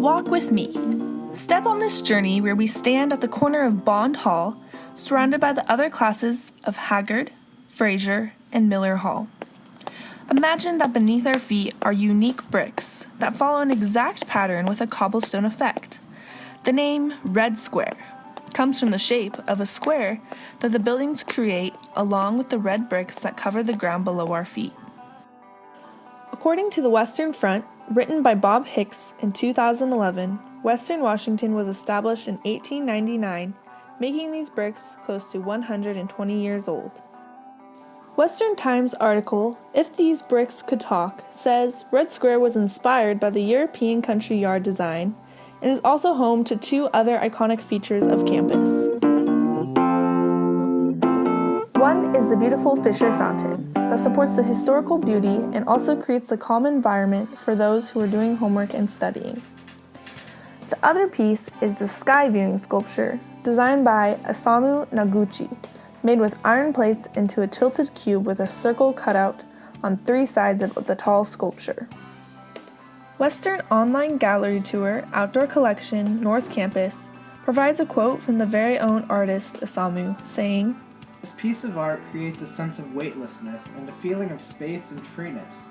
Walk with me. Step on this journey where we stand at the corner of Bond Hall, surrounded by the other classes of Haggard, Fraser, and Miller Hall. Imagine that beneath our feet are unique bricks that follow an exact pattern with a cobblestone effect. The name Red Square comes from the shape of a square that the buildings create along with the red bricks that cover the ground below our feet. According to the Western Front, written by Bob Hicks in 2011, Western Washington was established in 1899, making these bricks close to 120 years old. Western Times article, If These Bricks Could Talk, says Red Square was inspired by the European country yard design and is also home to two other iconic features of campus. One is the beautiful Fisher Fountain that supports the historical beauty and also creates a calm environment for those who are doing homework and studying. The other piece is the sky viewing sculpture designed by Isamu Noguchi, made with iron plates into a tilted cube with a circle cut out on three sides of the tall sculpture. Western Online Gallery Tour Outdoor Collection North Campus provides a quote from the very own artist Isamu, saying, "This piece of art creates a sense of weightlessness and a feeling of space and freeness."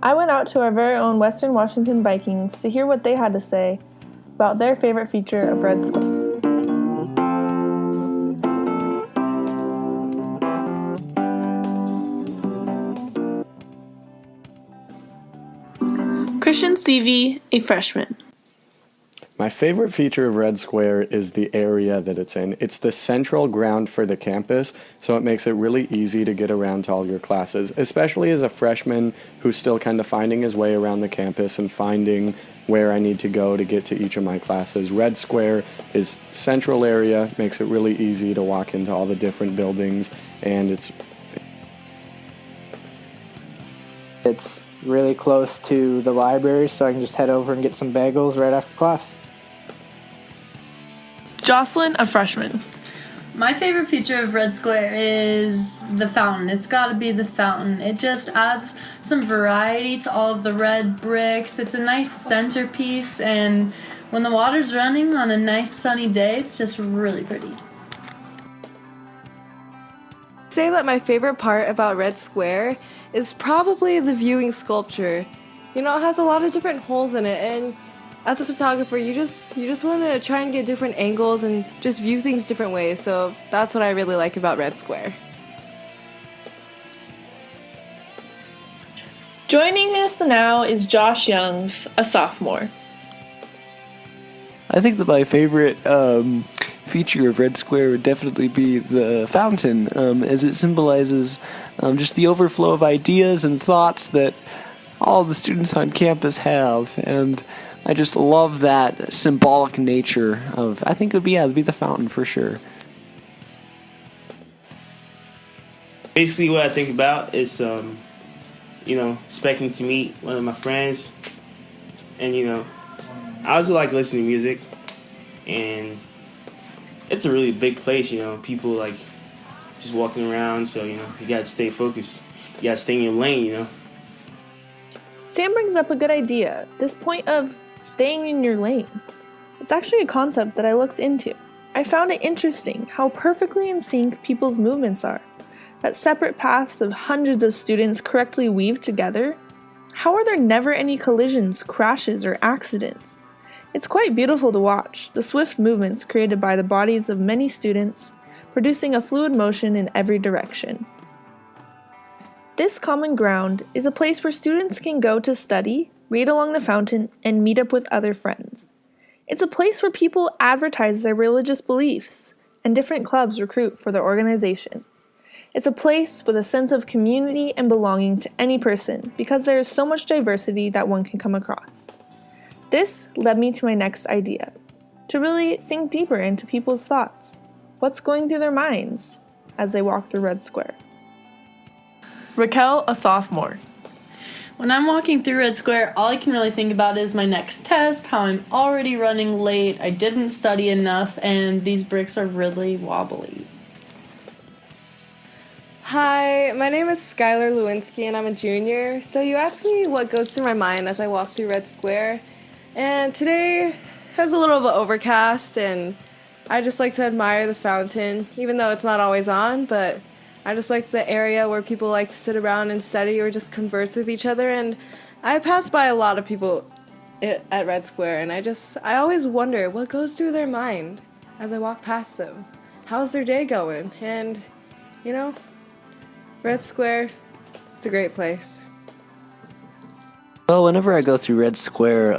I went out to our very own Western Washington Vikings to hear what they had to say about their favorite feature of Red Square. Christian Seavey, a freshman. My favorite feature of Red Square is the area that it's in. It's the central ground for the campus, so it makes it really easy to get around to all your classes, especially as a freshman who's still kind of finding his way around the campus and finding where I need to go to get to each of my classes. Red Square is central area, makes it really easy to walk into all the different buildings, and it's really close to the library, so I can just head over and get some bagels right after class. Jocelyn, a freshman. My favorite feature of Red Square is the fountain. It's got to be the fountain. It just adds some variety to all of the red bricks. It's a nice centerpiece, and when the water's running on a nice sunny day, it's just really pretty. Say that my favorite part about Red Square is probably the viewing sculpture. You know, it has a lot of different holes in it, and as a photographer, you just want to try and get different angles and just view things different ways, so that's what I really like about Red Square. Joining us now is Josh Youngs, a sophomore. I think that my favorite feature of Red Square would definitely be the fountain, as it symbolizes just the overflow of ideas and thoughts that all the students on campus have, and I just love that symbolic nature of, I think it'd be the fountain for sure. Basically what I think about is, expecting to meet one of my friends, and, I also like listening to music, and it's a really big place, people like just walking around, so, you gotta stay focused. You gotta stay in your lane, Sam brings up a good idea, this point of staying in your lane. It's actually a concept that I looked into. I found it interesting how perfectly in sync people's movements are, that separate paths of hundreds of students correctly weave together. How are there never any collisions, crashes, or accidents? It's quite beautiful to watch, the swift movements created by the bodies of many students, producing a fluid motion in every direction. This common ground is a place where students can go to study, read along the fountain, and meet up with other friends. It's a place where people advertise their religious beliefs, and different clubs recruit for their organization. It's a place with a sense of community and belonging to any person because there is so much diversity that one can come across. This led me to my next idea, to really think deeper into people's thoughts. What's going through their minds as they walk through Red Square? Raquel, a sophomore. When I'm walking through Red Square, all I can really think about is my next test, how I'm already running late, I didn't study enough, and these bricks are really wobbly. Hi, my name is Skylar Lewinsky and I'm a junior. So you asked me what goes through my mind as I walk through Red Square. And today has a little bit overcast, and I just like to admire the fountain, even though it's not always on, but I just like the area where people like to sit around and study or just converse with each other. And I pass by a lot of people at Red Square, and I always wonder what goes through their mind as I walk past them. How's their day going? And, Red Square, it's a great place. Well, whenever I go through Red Square,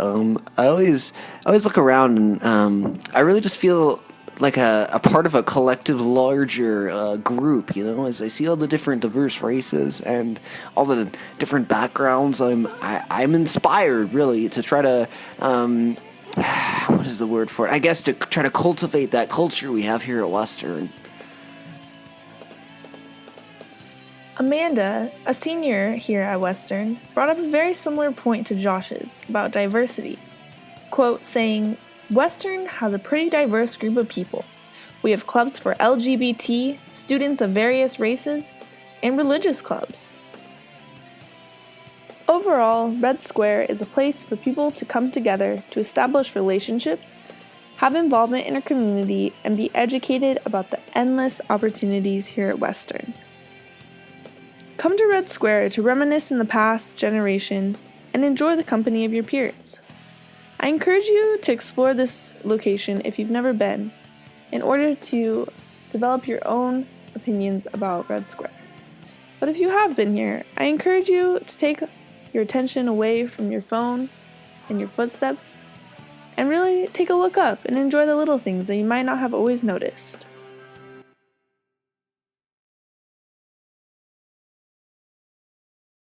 I always look around, and I really just feel like a part of a collective, larger group. As I see all the different diverse races and all the different backgrounds, I'm inspired really to try to what is the word for it? I guess to try to cultivate that culture we have here at Western. Amanda, a senior here at Western, brought up a very similar point to Josh's about diversity. Quote, saying, Western has a pretty diverse group of people. We have clubs for LGBT, students of various races, and religious clubs. Overall, Red Square is a place for people to come together to establish relationships, have involvement in our community, and be educated about the endless opportunities here at Western. Come to Red Square to reminisce in the past generation and enjoy the company of your peers. I encourage you to explore this location if you've never been, in order to develop your own opinions about Red Square. But if you have been here, I encourage you to take your attention away from your phone and your footsteps, and really take a look up and enjoy the little things that you might not have always noticed.